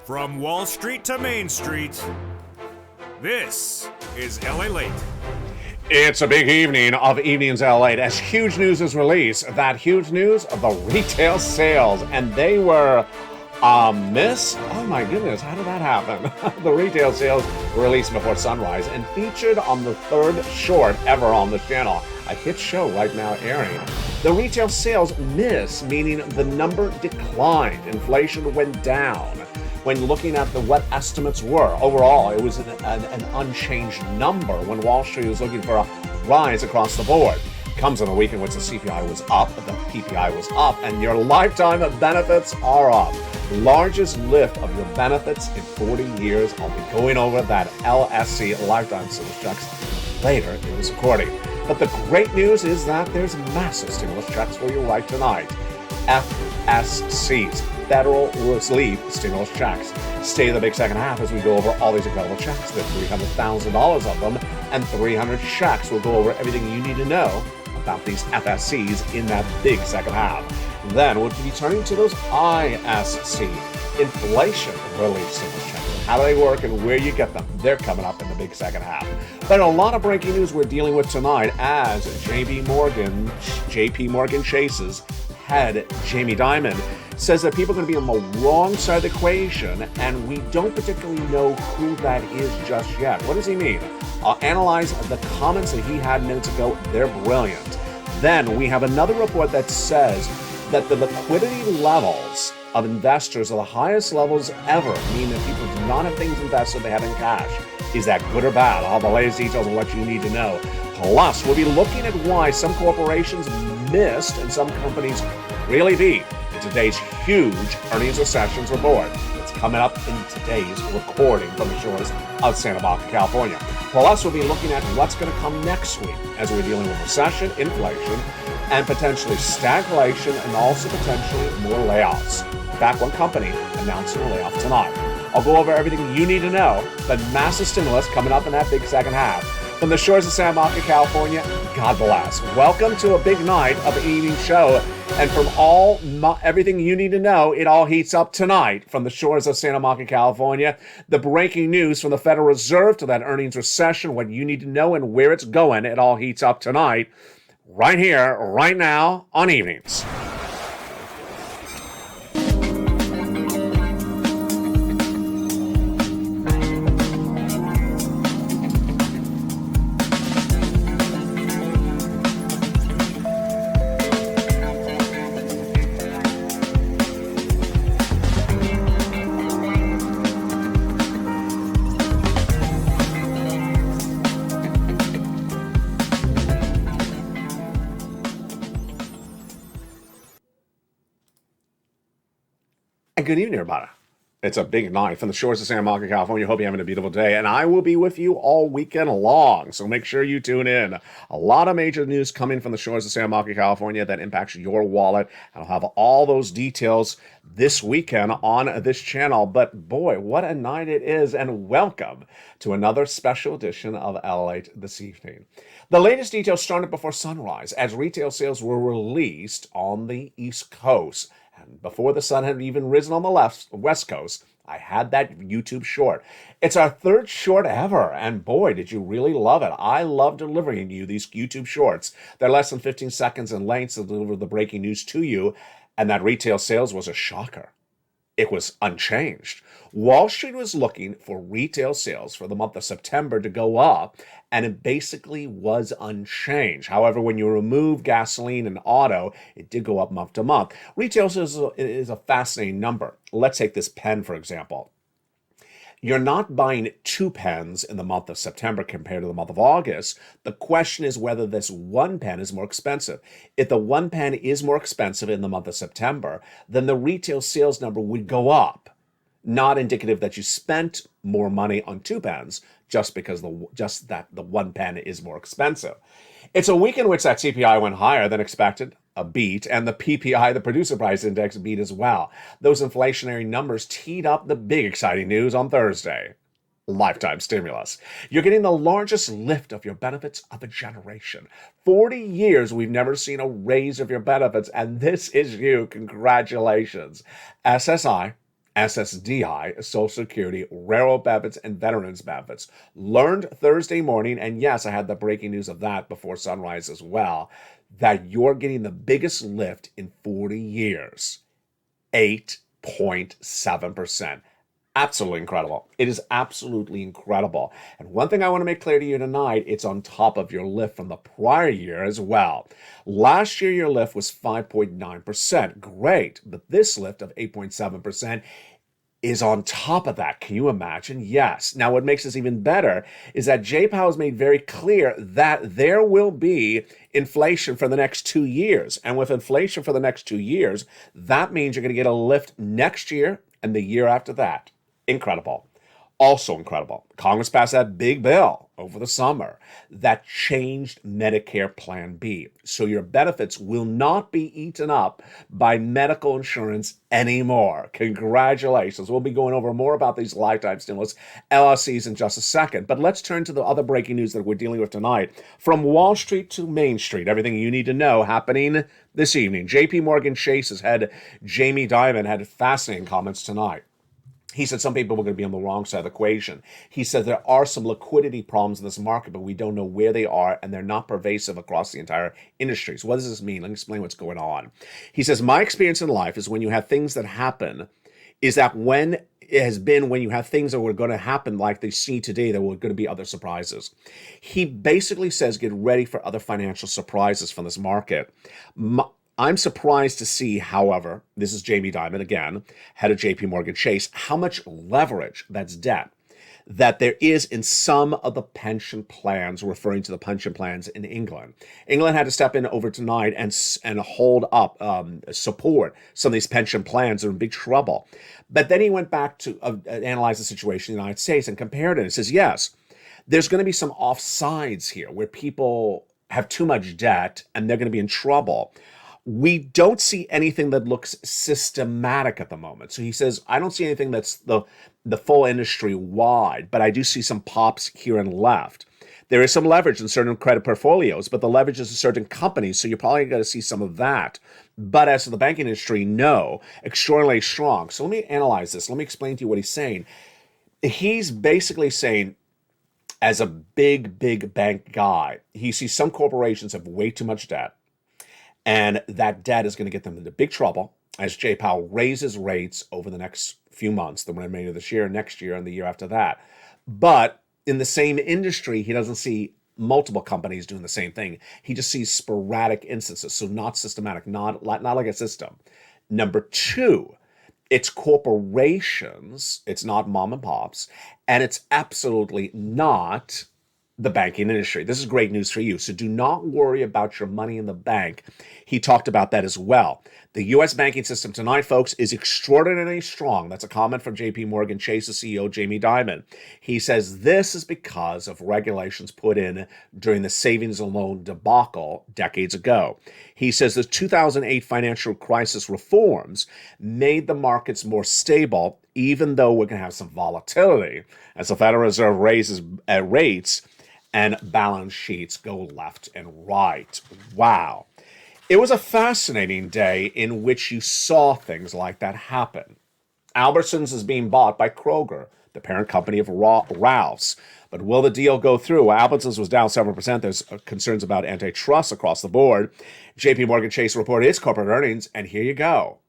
From Wall Street to Main Street, this is LALATE. It's a big evening of Evenings LA as huge news is released. That huge news of the retail sales, and they were a miss. Oh my goodness, how did that happen? The retail sales were released before sunrise and featured on the third short ever on the channel. A hit show right now airing. The retail sales miss, meaning the number declined. Inflation went down. When looking at what estimates were, overall, it was an unchanged number when Wall Street was looking for a rise across the board. Comes in a week in which the CPI was up, the PPI was up, and your lifetime benefits are up. Largest lift of your benefits in 40 years. I'll be going over that LSC lifetime stimulus checks later in this recording. But the great news is that there's massive stimulus checks for you right tonight. FSCs, Federal Relief Stimulus Checks. Stay in the big second half as we go over all these incredible checks. There's $300,000 of them, and 300 checks. We'll go over everything you need to know about these FSCs in that big second half. Then we'll be turning to those ISC, Inflation Relief Stimulus Checks. How do they work and where you get them? They're coming up in the big second half. But a lot of breaking news we're dealing with tonight as JP Morgan Chase's head, Jamie Dimon, says that people are going to be on the wrong side of the equation, and we don't particularly know who that is just yet. What does he mean? I'll analyze the comments that he had minutes ago. They're brilliant. Then we have another report that says that the liquidity levels of investors are the highest levels ever, meaning that people do not have things invested they have in cash. Is that good or bad? I'll have the latest details of what you need to know. Plus, we'll be looking at why some corporations missed and some companies really beat in today's huge earnings recessions report. It's coming up in today's recording from the shores of Santa Monica, California. Plus, we'll be looking at what's going to come next week as we're dealing with recession, inflation, and potentially stagflation, and also potentially more layoffs. In fact, one company announcing a layoff tonight. I'll go over everything you need to know. The massive stimulus coming up in that big second half. From the shores of Santa Monica, California, God bless. Welcome to a big night of the evening show. And from everything you need to know, it all heats up tonight from the shores of Santa Monica, California. The breaking news from the Federal Reserve to that earnings recession, what you need to know and where it's going, it all heats up tonight. Right here, right now, on Evenings. Good evening, everybody. It's a big night from the shores of Santa Monica, California. Hope you're having a beautiful day, and I will be with you all weekend long, so make sure you tune in. A lot of major news coming from the shores of Santa Monica, California that impacts your wallet, and I'll have all those details this weekend on this channel. But boy, what a night it is, and welcome to another special edition of LALATE this evening. The latest details started before sunrise as retail sales were released on the East Coast. And before the sun had even risen on the West Coast, I had that YouTube short. It's our third short ever, and boy, did you really love it. I love delivering you these YouTube shorts. They're less than 15 seconds in length to deliver the breaking news to you, and that retail sales was a shocker. It was unchanged. Wall Street was looking for retail sales for the month of September to go up, and it basically was unchanged. However, when you remove gasoline and auto, it did go up month to month. Retail sales is a fascinating number. Let's take this pen, for example. You're not buying 2 pens in the month of September compared to the month of August. The question is whether this 1 pen is more expensive. If the 1 pen is more expensive in the month of September, then the retail sales number would go up. Not indicative that you spent more money on 2 pens just because the 1 pen is more expensive. It's a week in which that CPI went higher than expected, a beat, and the PPI, the Producer Price Index, beat as well. Those inflationary numbers teed up the big exciting news on Thursday. Lifetime stimulus. You're getting the largest lift of your benefits of a generation. 40 years we've never seen a raise of your benefits, and this is you. Congratulations. SSI, SSDI, Social Security, railroad benefits, and veterans benefits. Learned Thursday morning, and yes, I had the breaking news of that before sunrise as well, that you're getting the biggest lift in 40 years, 8.7%. Absolutely incredible. It is absolutely incredible. And one thing I want to make clear to you tonight, it's on top of your lift from the prior year as well. Last year, your lift was 5.9%. Great. But this lift of 8.7% is on top of that. Can you imagine? Yes. Now, what makes this even better is that Jay Powell has made very clear that there will be inflation for the next 2 years. And with inflation for the next 2 years, that means you're going to get a lift next year and the year after that. Incredible. Also incredible. Congress passed that big bill over the summer that changed Medicare Plan B. So your benefits will not be eaten up by medical insurance anymore. Congratulations. We'll be going over more about these lifetime stimulus LLCs in just a second. But let's turn to the other breaking news that we're dealing with tonight. From Wall Street to Main Street, everything you need to know happening this evening. JP Morgan Chase's head, Jamie Dimon, had fascinating comments tonight. He said some people were going to be on the wrong side of the equation. He said there are some liquidity problems in this market, but we don't know where they are, and they're not pervasive across the entire industry. So what does this mean? Let me explain what's going on. He says, my experience in life is when you have things that happen, is that when it has been when you have things that were going to happen like they see today, there were going to be other surprises. He basically says, get ready for other financial surprises from this market. I'm surprised to see, however, this is Jamie Dimon again, head of JP Morgan Chase, how much leverage, that's debt, that there is in some of the pension plans, referring to the pension plans in England. England had to step in over tonight and hold up, support some of these pension plans. They're in big trouble. But then he went back to analyze the situation in the United States and compared it. He says, yes, there's going to be some offsides here where people have too much debt and they're going to be in trouble. We don't see anything that looks systematic at the moment. So he says, I don't see anything that's the full industry wide, but I do see some pops here and left. There is some leverage in certain credit portfolios, but the leverage is in certain companies, so you're probably going to see some of that. But as to the banking industry, no, extraordinarily strong. So let me analyze this. Let me explain to you what he's saying. He's basically saying, as a big bank guy, he sees some corporations have way too much debt. And that debt is going to get them into big trouble as Jay Powell raises rates over the next few months, the remainder of this year, next year, and the year after that. But in the same industry, he doesn't see multiple companies doing the same thing. He just sees sporadic instances, so not systematic, not like a system. Number two, it's corporations, it's not mom and pops, and it's absolutely not the banking industry. This is great news for you. So do not worry about your money in the bank. He talked about that as well. The U.S. banking system tonight, folks, is extraordinarily strong. That's a comment from JP Morgan Chase's CEO, Jamie Dimon. He says this is because of regulations put in during the savings and loan debacle decades ago. He says the 2008 financial crisis reforms made the markets more stable, even though we're going to have some volatility as the Federal Reserve raises rates and balance sheets go left and right. Wow. It was a fascinating day in which you saw things like that happen. Albertsons is being bought by Kroger, the parent company of Ralph's. But will the deal go through? Albertsons was down 7%. There's concerns about antitrust across the board. JP Morgan Chase reported its corporate earnings, and here you go.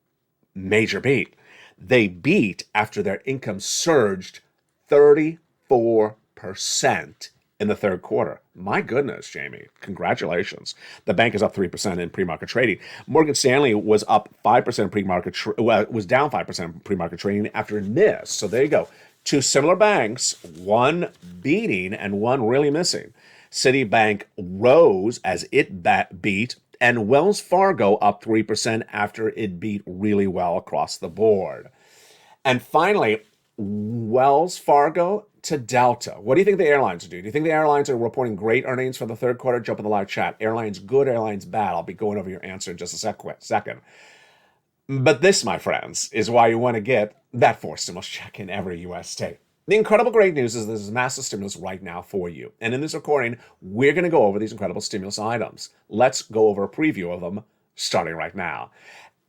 Major beat. They beat after their income surged 34% in the third quarter. My goodness, Jamie. Congratulations. The bank is up 3% in pre-market trading. Morgan Stanley was up 5% in pre-market, was down 5% in pre-market trading after a miss. So there you go. Two similar banks, one beating and one really missing. Citibank rose as it beat, and Wells Fargo up 3% after it beat really well across the board. And finally, Wells Fargo to Delta. What do you think the airlines do? Do you think the airlines are reporting great earnings for the third quarter? Jump in the live chat. Airlines good, airlines bad. I'll be going over your answer in just a second. But this, my friends, is why you want to get that forced stimulus check in every U.S. state. The incredible great news is there's massive stimulus right now for you. And in this recording, we're going to go over these incredible stimulus items. Let's go over a preview of them starting right now.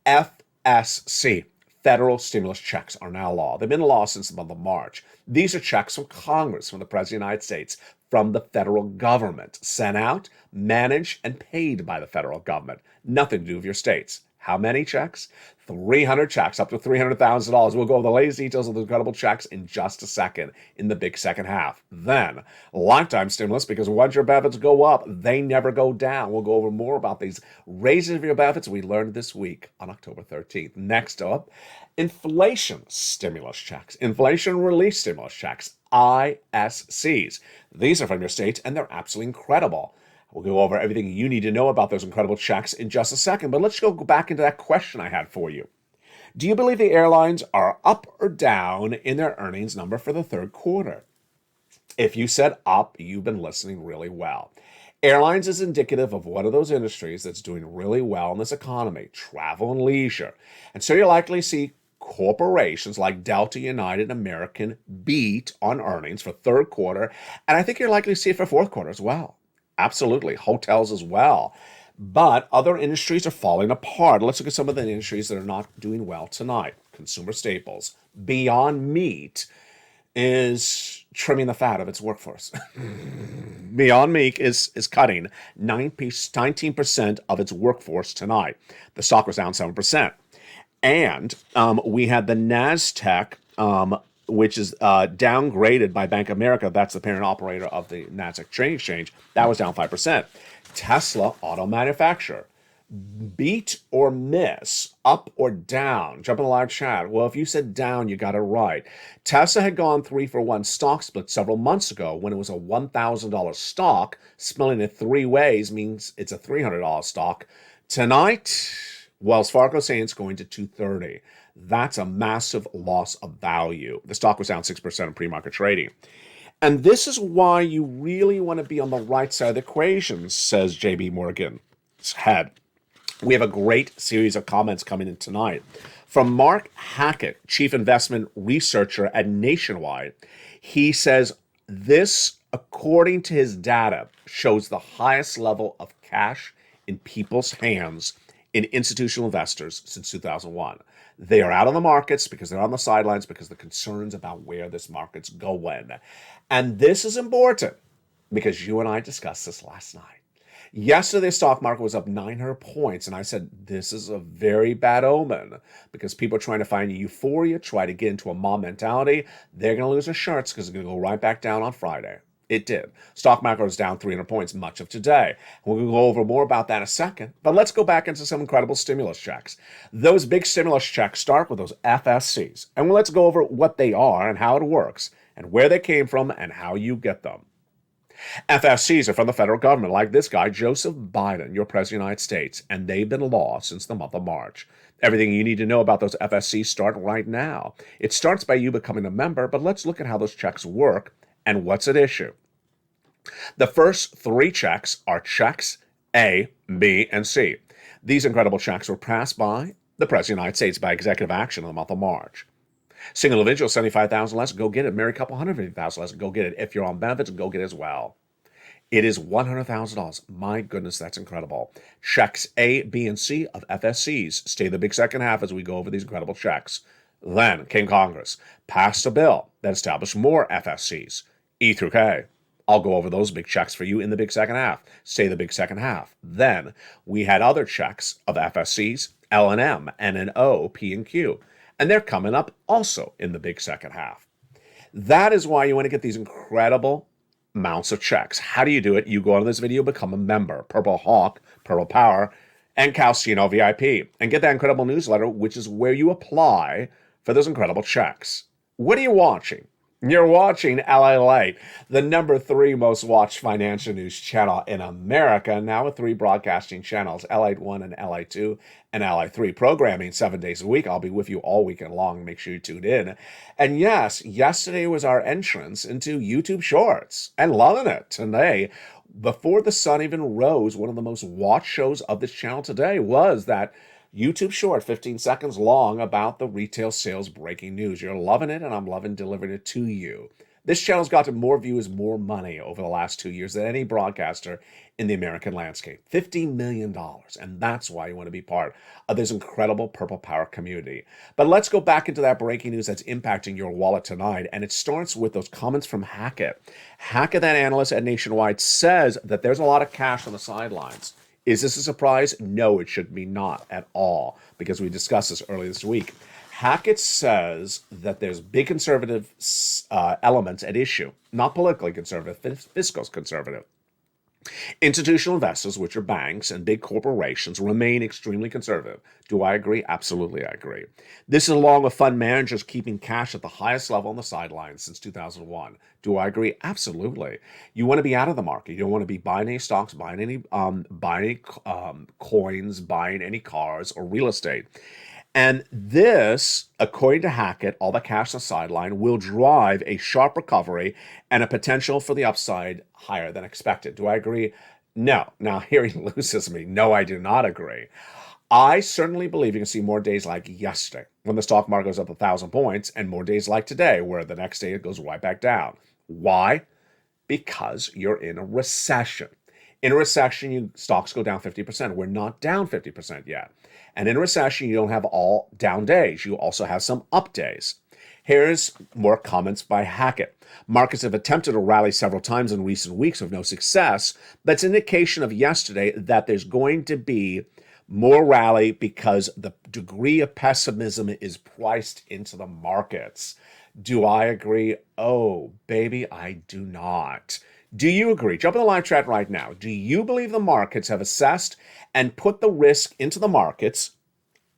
FSC, Federal stimulus checks are now law. They've been law since the month of March. These are checks from Congress, from the President of the United States, from the federal government, sent out, managed, and paid by the federal government. Nothing to do with your states. How many checks? 300 checks, up to $300,000. We'll go over the latest details of the incredible checks in just a second in the big second half. Then, lifetime stimulus, because once your benefits go up, they never go down. We'll go over more about these raises of your benefits we learned this week on October 13th. Next up, inflation stimulus checks, inflation relief stimulus checks, ISCs. These are from your states, and they're absolutely incredible. We'll go over everything you need to know about those incredible checks in just a second, but let's go back into that question I had for you. Do you believe the airlines are up or down in their earnings number for the third quarter? If you said up, you've been listening really well. Airlines is indicative of one of those industries that's doing really well in this economy, travel and leisure. And so you'll likely see corporations like Delta, United, American beat on earnings for third quarter, and I think you're likely to see it for fourth quarter as well. Absolutely. Hotels as well. But other industries are falling apart. Let's look at some of the industries that are not doing well tonight. Consumer staples. Beyond Meat is trimming the fat of its workforce. Beyond Meat is cutting 19% of its workforce tonight. The stock was down 7%. And we had the NASDAQ, which is downgraded by Bank of America. That's the parent operator of the NASDAQ trading exchange. That was down 5%. Tesla, auto manufacturer. Beat or miss, up or down? Jump in the live chat. Well, if you said down, you got it right. Tesla had gone 3-for-1 stock split several months ago when it was a $1,000 stock. Splitting it three ways means it's a $300 stock. Tonight, Wells Fargo saying it's going to $230. That's a massive loss of value. The stock was down 6% in pre-market trading. And this is why you really want to be on the right side of the equation, says JB Morgan's head. We have a great series of comments coming in tonight. From Mark Hackett, Chief Investment Researcher at Nationwide, he says this, according to his data, shows the highest level of cash in people's hands in institutional investors since 2001. They are out of the markets because they're on the sidelines because of the concerns about where this market's going. And this is important because you and I discussed this last night. Yesterday, the stock market was up 900 points, and I said, this is a very bad omen because people are trying to find euphoria, try to get into a mob mentality. They're going to lose their shirts because it's going to go right back down on Friday. It did. Stock market was down 300 points much of today. We're going to go over more about that in a second, but let's go back into some incredible stimulus checks. Those big stimulus checks start with those FSCs, and let's go over what they are and how it works and where they came from and how you get them. FSCs are from the federal government, like this guy, Joseph Biden, your president of the United States, and they've been law since the month of March. Everything you need to know about those FSCs start right now. It starts by you becoming a member, but let's look at how those checks work and what's at issue. The first three checks are checks A, B, and C. These incredible checks were passed by the President of the United States by executive action in the month of March. Single individual, $75,000 less, go get it. Married couple, $150,000 less, go get it. If you're on benefits, go get it as well. It is $100,000. My goodness, that's incredible. Checks A, B, and C of FSCs. Stay the big second half as we go over these incredible checks. Then came Congress, passed a bill that established more FSCs, E through K. I'll go over those big checks for you in the big second half. Stay the big second half. Then we had other checks of FSCs, L and M, N and O, P and Q. And they're coming up also in the big second half. That is why you want to get these incredible amounts of checks. How do you do it? You go on this video, become a member, Purple Hawk, Purple Power, and Calcino VIP, and get that incredible newsletter, which is where you apply for those incredible checks. What are you watching? You're watching LALATE, the number 3 most watched financial news channel in America, now with 3 broadcasting channels, LA1 and LA2 and LA3, programming 7 days a week. I'll be with you all weekend long. Make sure you tune in. And yes, yesterday was our entrance into YouTube Shorts, and loving it. Today, before the sun even rose, one of the most watched shows of this channel today was that YouTube short, 15 seconds long, about the retail sales breaking news. You're loving it, and I'm loving delivering it to you. This channel's gotten more views, more money over the last 2 years than any broadcaster in the American landscape. $50 million. And that's why you want to be part of this incredible Purple Power community. But let's go back into that breaking news that's impacting your wallet tonight. And it starts with those comments from Hackett. Hackett, that analyst at Nationwide, says that there's a lot of cash on the sidelines. Is this a surprise? No, it should be not at all, because we discussed this earlier this week. Hackett says that there's big conservative elements at issue, not politically conservative, fiscal conservative. Institutional investors, which are banks and big corporations, remain extremely conservative. Do I agree? Absolutely, I agree. This is along with fund managers keeping cash at the highest level on the sidelines since 2001. Do I agree? Absolutely. You want to be out of the market. You don't want to be buying any stocks, buying any coins, buying any cars or real estate. And this, according to Hackett, all the cash on the sideline will drive a sharp recovery and a potential for the upside higher than expected. Do I agree? No. Now, here he loses me. No, I do not agree. I certainly believe you can see more days like yesterday when the stock market goes up 1,000 points and more days like today where the next day it goes right back down. Why? Because you're in a recession. In a recession, stocks go down 50%. We're not down 50% yet. And in a recession, you don't have all down days. You also have some up days. Here's more comments by Hackett. Markets have attempted to rally several times in recent weeks with no success. That's an indication of yesterday that there's going to be more rally because the degree of pessimism is priced into the markets. Do I agree? Oh, baby, I do not. Do you agree? Jump in the live chat right now. Do you believe the markets have assessed and put the risk into the markets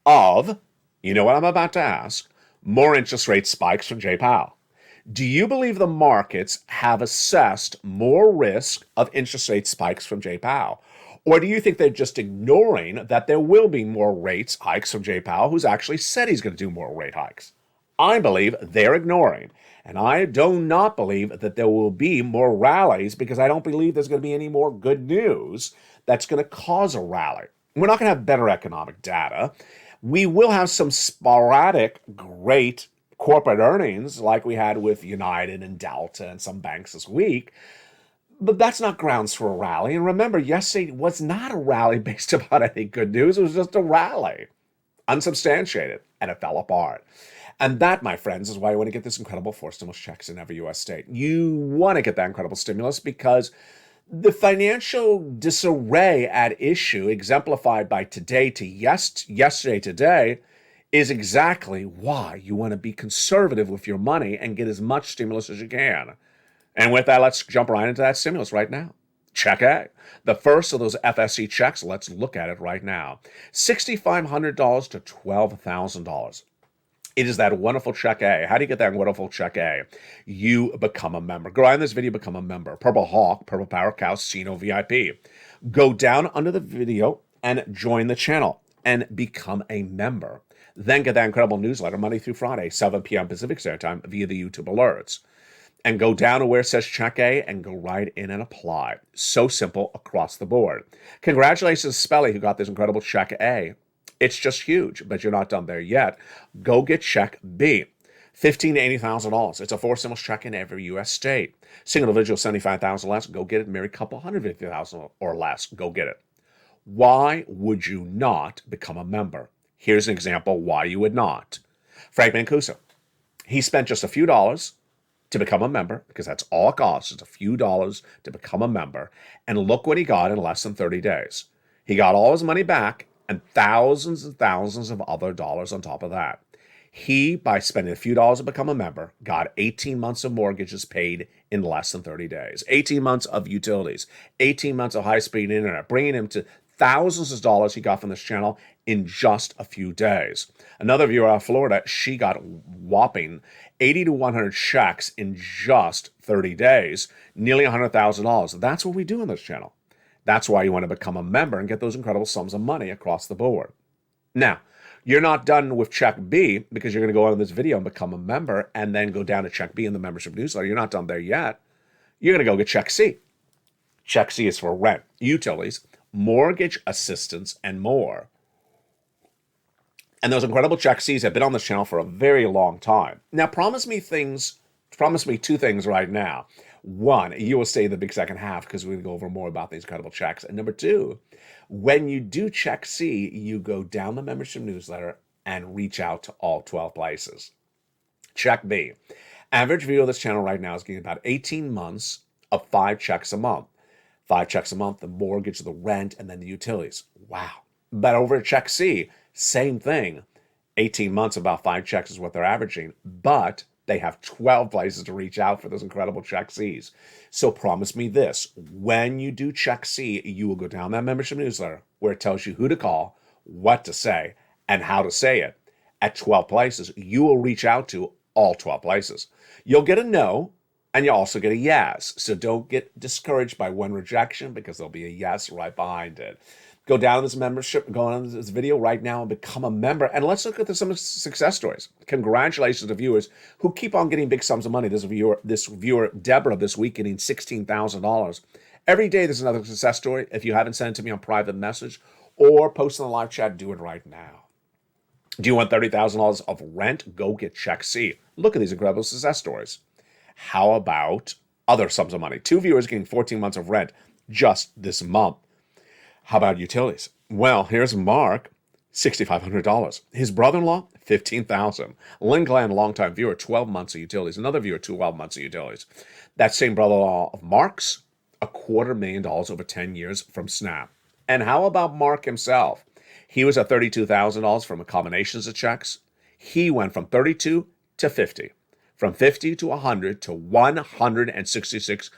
of, you know what I'm about to ask, more interest rate spikes from Jay Powell? Do you believe the markets have assessed more risk of interest rate spikes from Jay Powell? Or do you think they're just ignoring that there will be more rates hikes from Jay Powell, who's actually said he's going to do more rate hikes? I believe they're ignoring. And I do not believe that there will be more rallies because I don't believe there's going to be any more good news that's going to cause a rally. We're not going to have better economic data. We will have some sporadic great corporate earnings like we had with United and Delta and some banks this week. But that's not grounds for a rally. And remember, yesterday was not a rally based upon any good news. It was just a rally, unsubstantiated, and it fell apart. And that, my friends, is why you want to get this incredible 4 stimulus checks in every U.S. state. You want to get that incredible stimulus because the financial disarray at issue, exemplified by yesterday today, is exactly why you want to be conservative with your money and get as much stimulus as you can. And with that, let's jump right into that stimulus right now. Check A. The first of those FSC checks, let's look at it right now. $6,500 to $12,000. It is that wonderful check A. How do you get that wonderful check A? You become a member. Go on this video, become a member. Purple Hawk, Purple Power Casino VIP. Go down under the video and join the channel and become a member. Then get that incredible newsletter Monday through Friday, 7 p.m. Pacific Standard Time via the YouTube alerts. And go down to where it says check A and go right in and apply. So simple across the board. Congratulations to Spelly who got this incredible check A. It's just huge, but you're not done there yet. Go get check B. $15,000 to $80,000. It's a 4 stimulus check in every U.S. state. Single individual, $75,000 less. Go get it. Married couple, $150,000 or less. Go get it. Why would you not become a member? Here's an example why you would not. Frank Mancuso. He spent just a few dollars to become a member, because that's all it costs. It's a few dollars to become a member. And look what he got in less than 30 days. He got all his money back and thousands of other dollars on top of that. He, by spending a few dollars to become a member, got 18 months of mortgages paid in less than 30 days, 18 months of utilities, 18 months of high-speed internet, bringing him to thousands of dollars he got from this channel in just a few days. Another viewer out of Florida, she got whopping 80 to 100 checks in just 30 days, nearly $100,000. That's what we do on this channel. That's why you want to become a member and get those incredible sums of money across the board. Now, you're not done with check B because you're going to go on this video and become a member and then go down to check B in the membership newsletter. You're not done there yet. You're going to go get check C. Check C is for rent, utilities, mortgage assistance, and more. And those incredible check C's have been on this channel for a very long time. Now, promise me things Promise me two things right now. One, you will stay in the big second half because we're going to go over more about these incredible checks. And number two, when you do check C, you go down the membership newsletter and reach out to all 12 places. Check B. Average viewer of this channel right now is getting about 18 months of 5 checks a month. 5 checks a month, the mortgage, the rent, and then the utilities. Wow. But over at Check C, same thing. 18 months, about 5 checks is what they're averaging. But they have 12 places to reach out for those incredible Check Cs. So promise me this. When you do Check C, you will go down that membership newsletter where it tells you who to call, what to say, and how to say it. At 12 places, you will reach out to all 12 places. You'll get a no, and you'll also get a yes. So don't get discouraged by one rejection because there'll be a yes right behind it. Go down to this membership, go on this video right now and become a member. And let's look at some success stories. Congratulations to viewers who keep on getting big sums of money. This viewer, Deborah, this week getting $16,000. Every day there's another success story. If you haven't sent it to me on private message or post in the live chat, do it right now. Do you want $30,000 of rent? Go get Check C. Look at these incredible success stories. How about other sums of money? 2 viewers getting 14 months of rent just this month. How about utilities? Well, here's Mark, $6,500. His brother-in-law, $15,000. Lynn Glenn, longtime viewer, 12 months of utilities. Another viewer, 12 months of utilities. That same brother-in-law of Mark's, $250,000 over 10 years from Snap. And how about Mark himself? He was at $32,000 from a combinations of checks. He went from 32 to 50, from 50 to 100 to $166,000.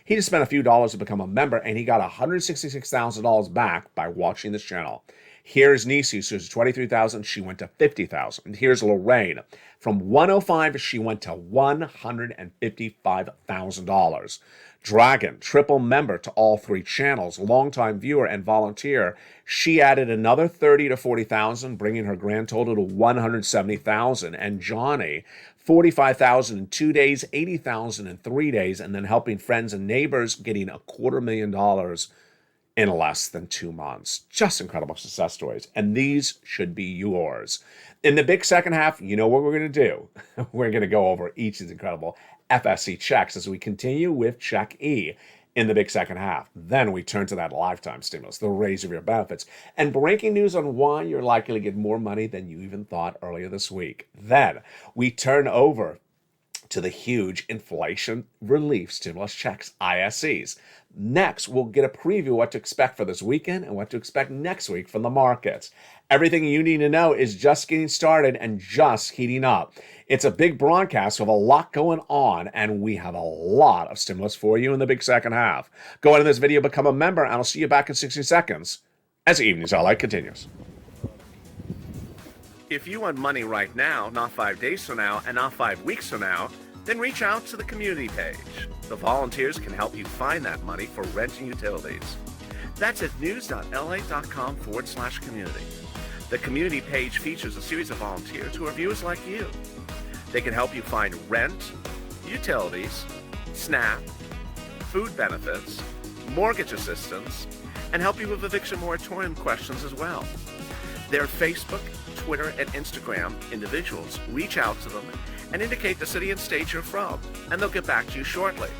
He just spent a few dollars to become a member, and he got $166,000 back by watching this channel. Here's Nisi, who's $23,000. She went to $50,000. Here's Lorraine. From $105,000, she went to $155,000. Dragon, triple member to all 3 channels, longtime viewer and volunteer. She added another $30,000 to $40,000, bringing her grand total to $170,000. And Johnny, $45,000 in 2 days, $80,000 in 3 days, and then helping friends and neighbors, getting $250,000 in less than 2 months. Just incredible success stories. And these should be yours. In the big second half, you know what we're going to do. We're going to go over each of these incredible FSC checks as we continue with Check E in the big second half. Then we turn to that lifetime stimulus, the raise of your benefits, and breaking news on why you're likely to get more money than you even thought earlier this week. Then we turn over to the huge inflation relief stimulus checks, ISCs. Next, we'll get a preview of what to expect for this weekend and what to expect next week from the markets. Everything you need to know is just getting started and just heating up. It's a big broadcast with a lot going on, and we have a lot of stimulus for you in the big second half. Go into this video, become a member, and I'll see you back in 60 seconds as Evenings LA continues. If you want money right now, not 5 days from now, and not 5 weeks from now, then reach out to the community page. The volunteers can help you find that money for rent and utilities. That's at news.la.com/community. The community page features a series of volunteers who are viewers like you. They can help you find rent, utilities, SNAP, food benefits, mortgage assistance, and help you with eviction moratorium questions as well. Their Facebook, Twitter, and Instagram individuals reach out to them and indicate the city and state you're from, and they'll get back to you shortly.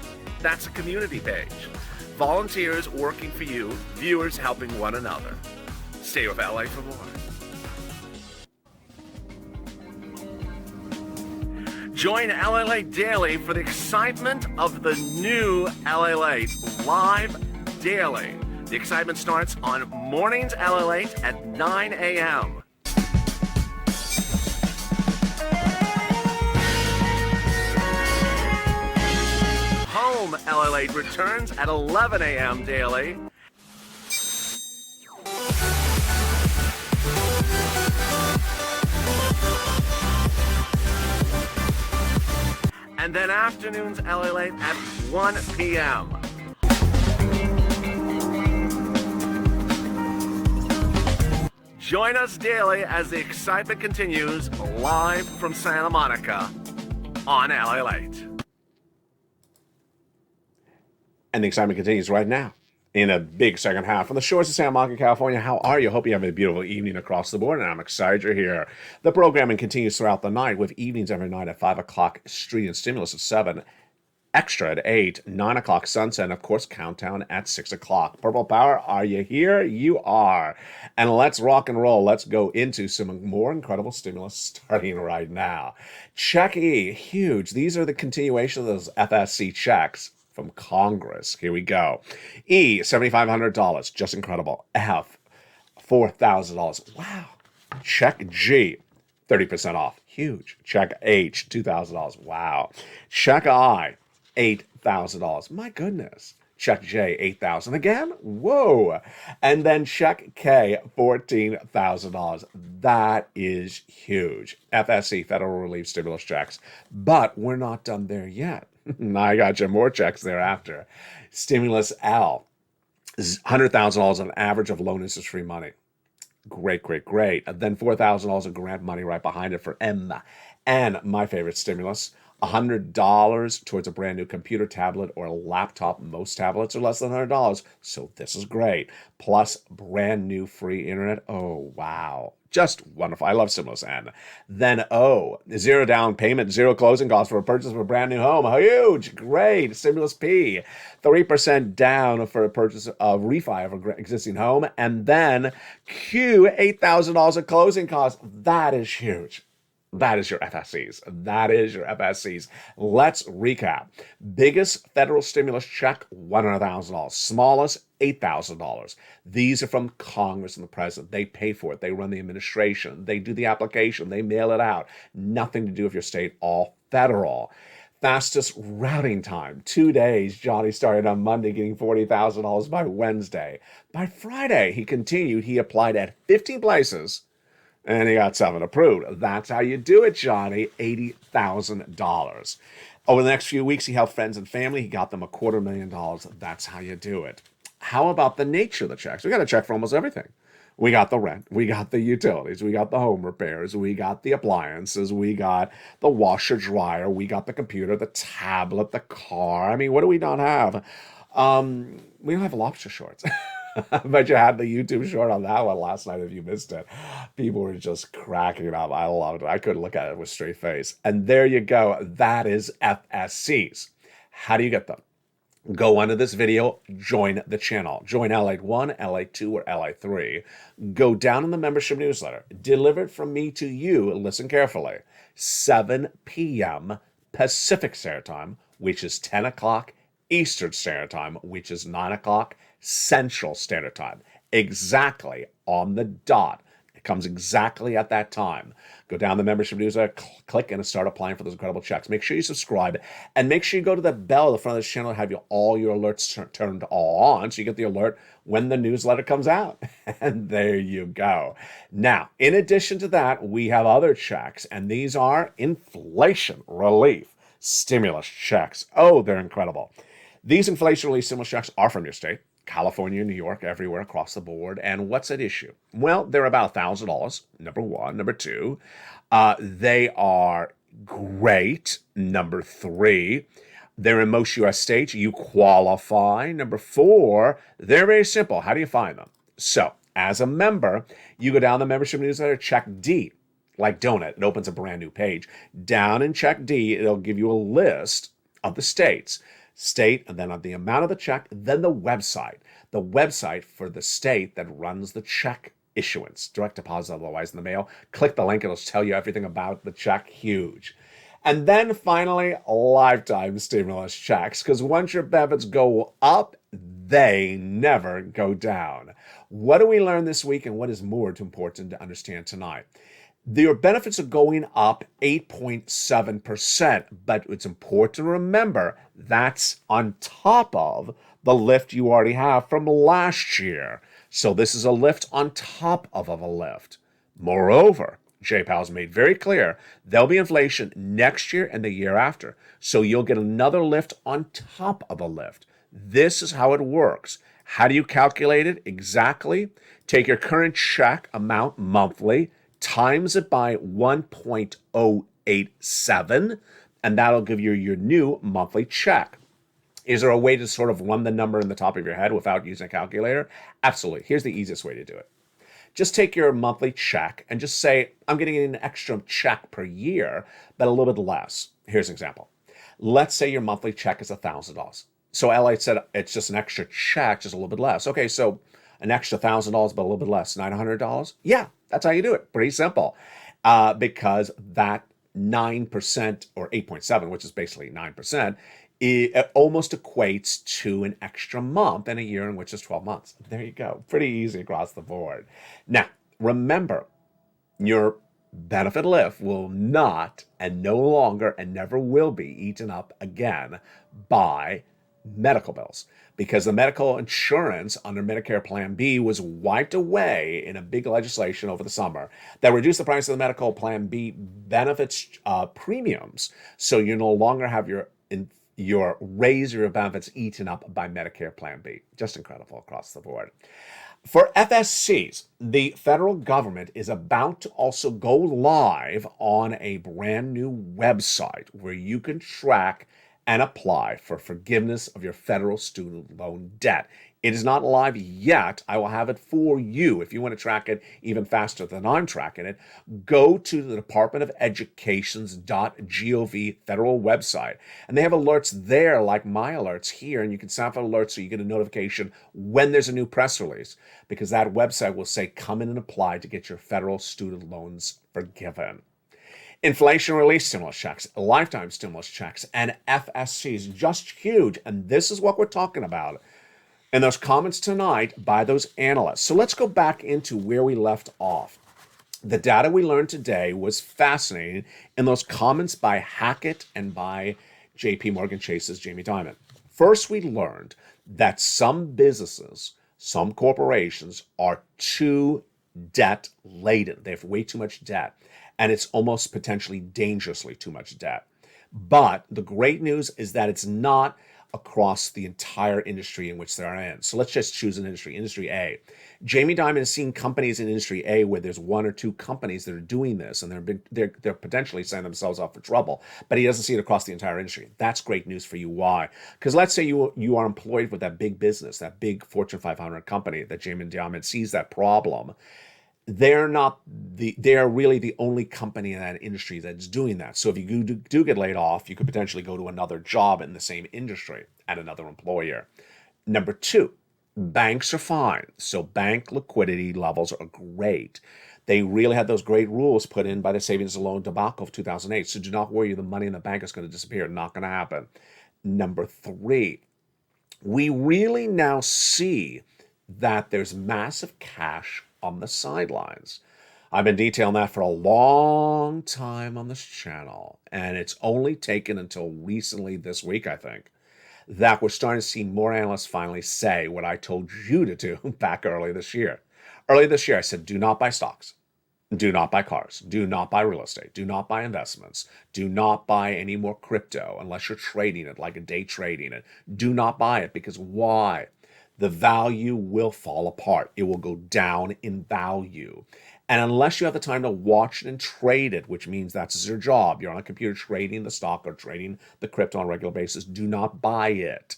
That's a community page. Volunteers working for you, viewers helping one another. Stay with LA for more. Join LALATE Daily for the excitement of the new LALATE live daily. The excitement starts on mornings LALATE at 9 a.m. Home LALATE returns at 11 a.m. daily. And then afternoons LALATE at 1 p.m. Join us daily as the excitement continues live from Santa Monica on LALATE. And the excitement continues right now in a big second half. From the shores of Santa Monica, California, how are you? Hope you have a beautiful evening across the board, and I'm excited you're here. The programming continues throughout the night with evenings every night at 5 o'clock, Street and Stimulus at 7, Extra at 8, 9 o'clock Sunset, and of course, Countdown at 6 o'clock. Purple Power, are you here? You are. And let's rock and roll. Let's go into some more incredible stimulus starting right now. Check E, huge. These are the continuation of those FSC checks from Congress. Here we go. E, $7,500, just incredible. F, $4,000. Wow. Check G, 30% off. Huge. Check H, $2,000. Wow. Check I, $8,000. My goodness. Check J, $8,000 again. Whoa. And then check K, $14,000. That is huge. FSC, Federal Relief Stimulus checks. But we're not done there yet. I got you more checks thereafter. Stimulus L, $100,000 on average of loan interest-free money. Great, great, great. And then $4,000 of grant money right behind it for M. And my favorite stimulus, $100 towards a brand new computer, tablet, or laptop. Most tablets are less than $100, so this is great. Plus brand new free internet. Oh, wow. Just wonderful. I love stimulus N. Then O, 0 down payment, 0 closing costs for a purchase of a brand new home. Huge. Great. Stimulus P, 3% down for a purchase of refi of an existing home. And then Q, $8,000 of closing costs. That is huge. That is your FSCs. That is your FSCs. Let's recap. Biggest federal stimulus check, $100,000. Smallest, $8,000. These are from Congress and the president. They pay for it. They run the administration. They do the application. They mail it out. Nothing to do with your state, all federal. Fastest routing time, 2 days. Johnny started on Monday getting $40,000 by Wednesday. By Friday, he continued. He applied at 15 places, and he got 7 approved. That's how you do it, Johnny. $80,000. Over the next few weeks, he helped friends and family. He got them $250,000. That's how you do it. How about the nature of the checks? We got a check for almost everything. We got the rent. We got the utilities. We got the home repairs. We got the appliances. We got the washer, dryer. We got the computer, the tablet, the car. I mean, what do we not have? We don't have lobster shorts. But you had the YouTube short on that one last night if you missed it. People were just cracking up. I loved it. I couldn't look at it with a straight face. And there you go. That is FSCs. How do you get them? Go under this video, join the channel. Join LALATE 1, LALATE 2, or LALATE 3. Go down in the membership newsletter. Delivered from me to you, listen carefully, 7 p.m. Pacific Standard Time, which is 10 o'clock Eastern Standard Time, which is 9 o'clock Central Standard Time. Exactly on the dot. It comes exactly at that time. Go down the membership newsletter, click, and start applying for those incredible checks. Make sure you subscribe, and make sure you go to the bell at the front of this channel and have all your alerts turned all on, so you get the alert when the newsletter comes out. And there you go. Now, in addition to that, we have other checks, and these are inflation relief stimulus checks. Oh, they're incredible. These inflation relief stimulus checks are from your state. California, New York, everywhere across the board. And what's at issue? Well, they're about $1,000, number one. Number two, they are great. Number three, they're in most U.S. states. You qualify. Number four, they're very simple. How do you find them? So, as a member, you go down the membership newsletter, check D, like donut. It opens a brand new page. Down in check D, it'll give you a list of the states. State, and then on the amount of the check, then the website for the state that runs the check issuance, direct deposit, otherwise in the mail. Click the link, it'll tell you everything about the check. Huge. And then finally, lifetime stimulus checks, because once your benefits go up, they never go down. What do we learn this week, and what is more important to understand tonight? Your benefits are going up 8.7%, but it's important to remember that's on top of the lift you already have from last year. So this is a lift on top of a lift. Moreover, J-PAL's made very clear there'll be inflation next year and the year after. So you'll get another lift on top of a lift. This is how it works. How do you calculate it exactly? Take your current check amount monthly, times it by 1.087, and that'll give you your new monthly check. Is there a way to sort of run the number in the top of your head without using a calculator? Absolutely. Here's the easiest way to do it. Just take your monthly check and just say, I'm getting an extra check per year, but a little bit less. Here's an example. Let's say your monthly check is $1,000. So LALATE said it's just an extra check, just a little bit less. Okay, so an extra $1,000, but a little bit less, $900? Yeah, that's how you do it. Pretty simple. Because that 9% or 8.7, which is basically 9%, it almost equates to an extra month in a year, in which is 12 months. There you go. Pretty easy across the board. Now, remember, your benefit lift will not and no longer and never will be eaten up again by medical bills, because the medical insurance under Medicare Plan B was wiped away in a big legislation over the summer that reduced the price of the medical Plan B benefits premiums. So you no longer have your raise your benefits eaten up by Medicare Plan B. Just incredible across the board. For FSCs, the federal government is about to also go live on a brand new website where you can track and apply for forgiveness of your federal student loan debt. It is not live yet. I will have it for you. If you want to track it even faster than I'm tracking it, go to the Department of Education's.gov federal website. And they have alerts there like my alerts here, and you can sign up for alerts so you get a notification when there's a new press release, because that website will say come in and apply to get your federal student loans forgiven. Inflation relief stimulus checks, lifetime stimulus checks, and FSCs, just huge. And this is what we're talking about in those comments tonight by those analysts. So let's go back into where we left off. The data we learned today was fascinating in those comments by Hackett and by JP Morgan Chase's Jamie Dimon. First, we learned that some businesses, some corporations are too debt laden. They have way too much debt, and it's almost potentially dangerously too much debt. But the great news is that it's not across the entire industry in which they're in. So let's just choose an industry, industry A. Jamie Dimon has seen companies in industry A where there's one or two companies that are doing this, and they're potentially setting themselves up for trouble, but he doesn't see it across the entire industry. That's great news for you. Why? Because let's say you are employed with that big business, that big Fortune 500 company that Jamie Dimon sees that problem. They're really the only company in that industry that's doing that. So if you do get laid off, you could potentially go to another job in the same industry at another employer. Number two, banks are fine. So bank liquidity levels are great. They really had those great rules put in by the savings and loan debacle of 2008. So do not worry, the money in the bank is going to disappear. Not going to happen. Number three, we really now see that there's massive cash on the sidelines. I've been detailing that for a long time on this channel, and it's only taken until recently this week, I think, that we're starting to see more analysts finally say what I told you to do back early this year. Early this year, I said, do not buy stocks. Do not buy cars. Do not buy real estate. Do not buy investments. Do not buy any more crypto unless you're trading it, like a day trading it. Do not buy it, because why? The value will fall apart. It will go down in value. And unless you have the time to watch it and trade it, which means that's your job, you're on a computer trading the stock or trading the crypto on a regular basis, do not buy it.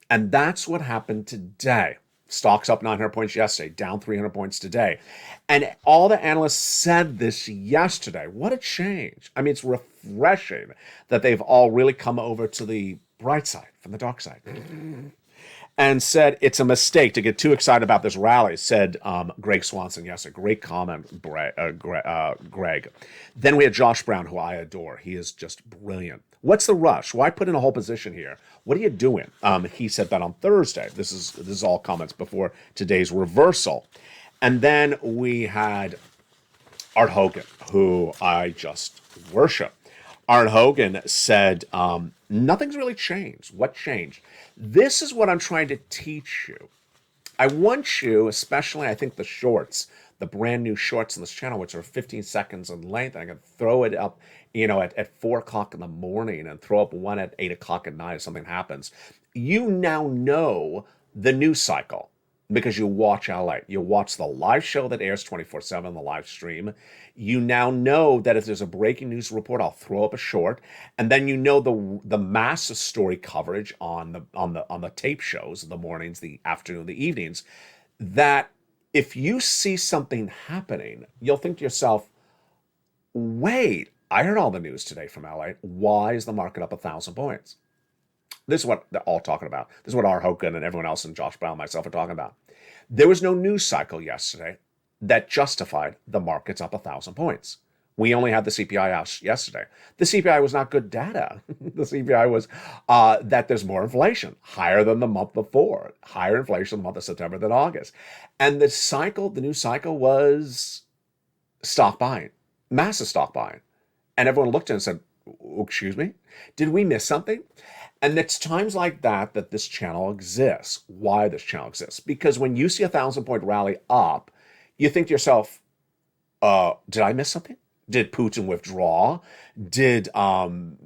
And that's what happened today. Stocks up 900 points yesterday, down 300 points today. And all the analysts said this yesterday. What a change. I mean, it's refreshing that they've all really come over to the bright side from the dark side. And said it's a mistake to get too excited about this rally, said Greg Swanson yesterday. Great comment, Greg. Then we had Josh Brown, who I adore. He is just brilliant. What's the rush? Why put in a whole position here? What are you doing? He said that on Thursday. This is all comments before today's reversal. And then we had Art Hogan, who I just worship. Art Hogan said, nothing's really changed. What changed? This is what I'm trying to teach you. I want you, especially I think the shorts, the brand new shorts on this channel, which are 15 seconds in length. I can throw it up, at 4 o'clock in the morning and throw up one at 8 o'clock at night if something happens. You now know the news cycle. because you watch LA. You watch the live show that airs 24/7, the live stream. You now know that if there's a breaking news report, I'll throw up a short, and then you know the massive story coverage on the tape shows, the mornings, the afternoon, the evenings. That if you see something happening, you'll think to yourself, "Wait, I heard all the news today from LA. Why is the market up 1,000 points?" This is what they're all talking about. This is what R. Hogan and everyone else and Josh Brown and myself are talking about. There was no news cycle yesterday that justified the markets up 1,000 points. We only had the CPI out yesterday. The CPI was not good data. The CPI was that there's more inflation, higher than the month before, higher inflation in the month of September than August. And the new cycle was stock buying, massive stock buying. And everyone looked at it and said, "Excuse me, did we miss something?" And it's times like that that this channel exists. Why this channel exists? Because when you see 1,000 point rally up, you think to yourself, did I miss something? Did Putin withdraw? Did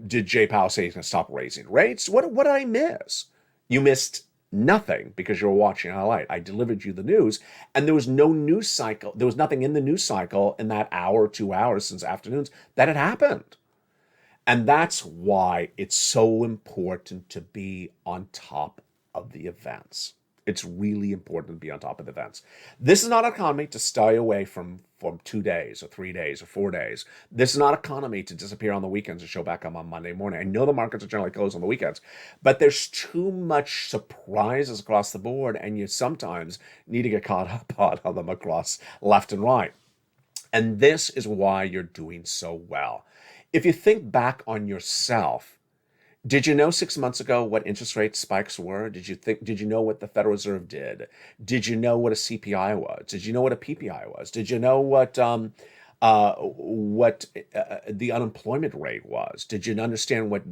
Jay Powell say he's going to stop raising rates? What did I miss? You missed nothing because you were watching LA. I delivered you the news, and there was no news cycle. There was nothing in the news cycle in that hour, 2 hours since afternoons that had happened. And that's why it's so important to be on top of the events. It's really important to be on top of the events. This is not an economy to stay away from 2 days or 3 days or 4 days. This is not an economy to disappear on the weekends and show back up on Monday morning. I know the markets are generally closed on the weekends, but there's too much surprises across the board, and you sometimes need to get caught up on them across left and right. And this is why you're doing so well. If you think back on yourself, did you know 6 months ago what interest rate spikes were? Did you know what the Federal Reserve did? Did you know what a CPI was? Did you know what a PPI was? Did you know what the unemployment rate was? Did you understand what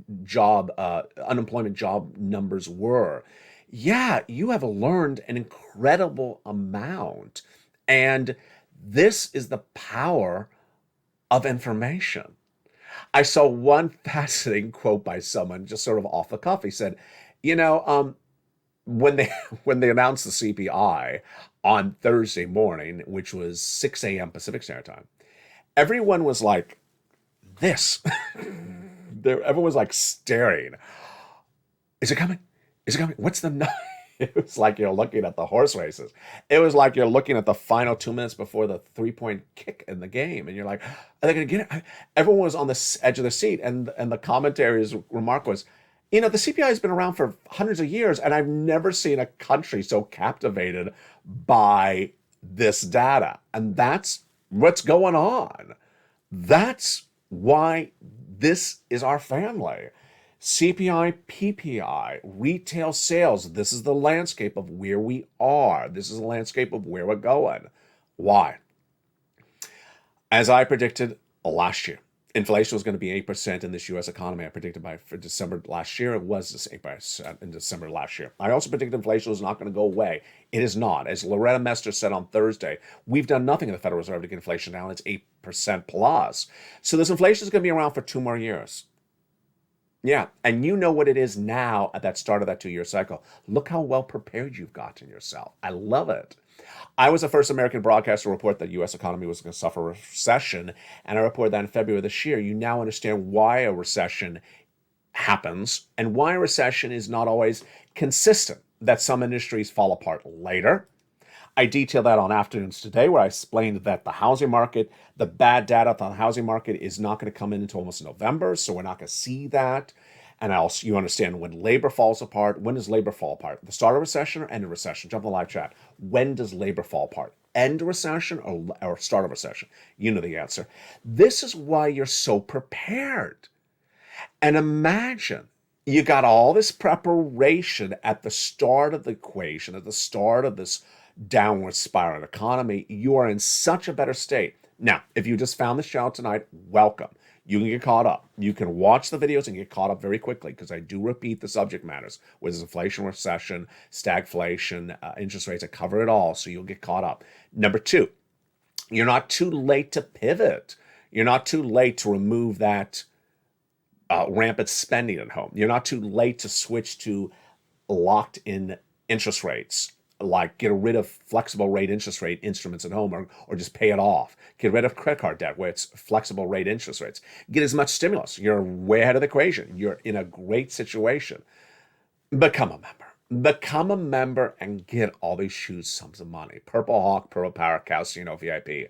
unemployment job numbers were? Yeah, you have learned an incredible amount. And this is the power of information. I saw one fascinating quote by someone just sort of off the cuff. He said, when they when they announced the CPI on Thursday morning, which was 6 a.m. Pacific Standard Time, everyone was like this. Everyone was like staring. Is it coming? Is it coming? What's the number? It was like you're looking at the horse races. It was like you're looking at the final 2 minutes before the 3-point kick in the game. And you're like, are they going to get it? Everyone was on the edge of their seat. And the commentary's remark was, the CPI has been around for hundreds of years, and I've never seen a country so captivated by this data. And that's what's going on. That's why this is our family. CPI, PPI, retail sales. This is the landscape of where we are. This is the landscape of where we're going. Why? As I predicted last year, inflation was going to be 8% in this U.S. economy. I predicted for December last year. It was this 8% in December last year. I also predicted inflation was not going to go away. It is not. As Loretta Mester said on Thursday, we've done nothing in the Federal Reserve to get inflation down. It's 8% plus. So this inflation is going to be around for 2 more years. Yeah, and you know what it is now at that start of that 2-year cycle. Look how well prepared you've gotten yourself. I love it. I was the first American broadcaster to report that the U.S. economy was going to suffer a recession, and I reported that in February of this year. You now understand why a recession happens and why a recession is not always consistent, that some industries fall apart later. I detailed that on Afternoons Today, where I explained that the housing market, the bad data on the housing market is not going to come in until almost November, so we're not going to see that. And also, you understand when labor falls apart. When does labor fall apart? The start of recession or end of recession? Jump in the live chat. When does labor fall apart? End of recession or start of recession? You know the answer. This is why you're so prepared. And imagine you got all this preparation at the start of the equation, at the start of this downward spiral economy. You are in such a better state. Now, if you just found this channel tonight, welcome. You can get caught up. You can watch the videos and get caught up very quickly because I do repeat the subject matters, whether it's inflation, recession, stagflation, interest rates. I cover it all, so you'll get caught up. Number 2, you're not too late to pivot. You're not too late to remove that rampant spending at home. You're not too late to switch to locked-in interest rates. like get rid of flexible rate interest rate instruments at home, or just pay it off. Get rid of credit card debt where it's flexible rate interest rates. Get as much stimulus. You're way ahead of the equation. You're in a great situation. Become a member. Become a member and get all these huge sums of money. Purple Hawk, Purple Power, Casino VIP.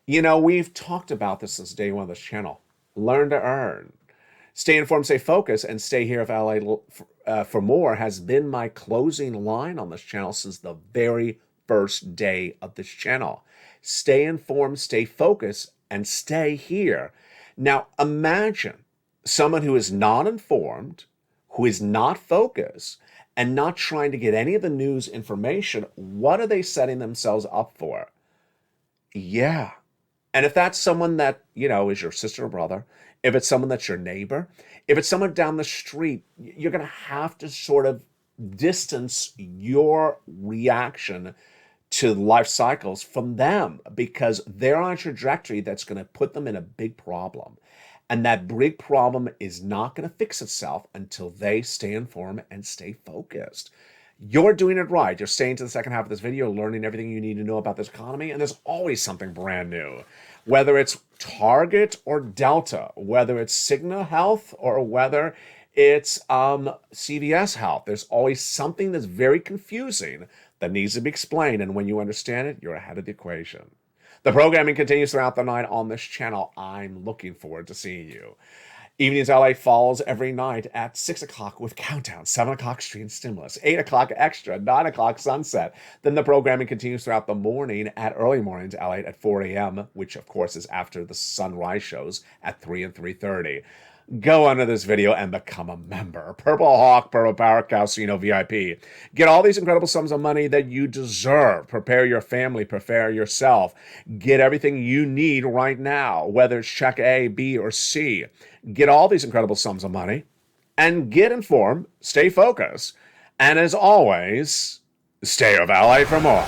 You know, we've talked about this since day one of this channel. Learn to earn. Stay informed, stay focused, and stay here if LA for more has been my closing line on this channel since the very first day of this channel. Stay informed, stay focused, and stay here. Now, imagine someone who is not informed, who is not focused, and not trying to get any of the news information. What are they setting themselves up for? Yeah. And if that's someone that, you know, is your sister or brother, if it's someone that's your neighbor, if it's someone down the street, you're going to have to sort of distance your reaction to life cycles from them, because they're on a trajectory that's going to put them in a big problem. And that big problem is not going to fix itself until they stay informed and stay focused. You're doing it right. You're staying to the second half of this video, learning everything you need to know about this economy, and there's always something brand new. Whether it's Target or Delta, whether it's Cigna Health or whether it's CVS Health, there's always something that's very confusing that needs to be explained, and when you understand it, you're ahead of the equation. The programming continues throughout the night on this channel. I'm looking forward to seeing you. Evenings LA falls every night at 6 o'clock with Countdown, 7 o'clock Stream Stimulus, 8 o'clock Extra, 9 o'clock Sunset. Then the programming continues throughout the morning at Early Mornings LA at 4 a.m., which of course is after the sunrise shows at 3 and 3:30. Go under this video and become a member. Purple Hawk, Purple Power, Casino VIP. Get all these incredible sums of money that you deserve. Prepare your family, prepare yourself. Get everything you need right now, whether it's check A, B, or C. Get all these incredible sums of money and get informed, stay focused, and as always, stay of LA for more.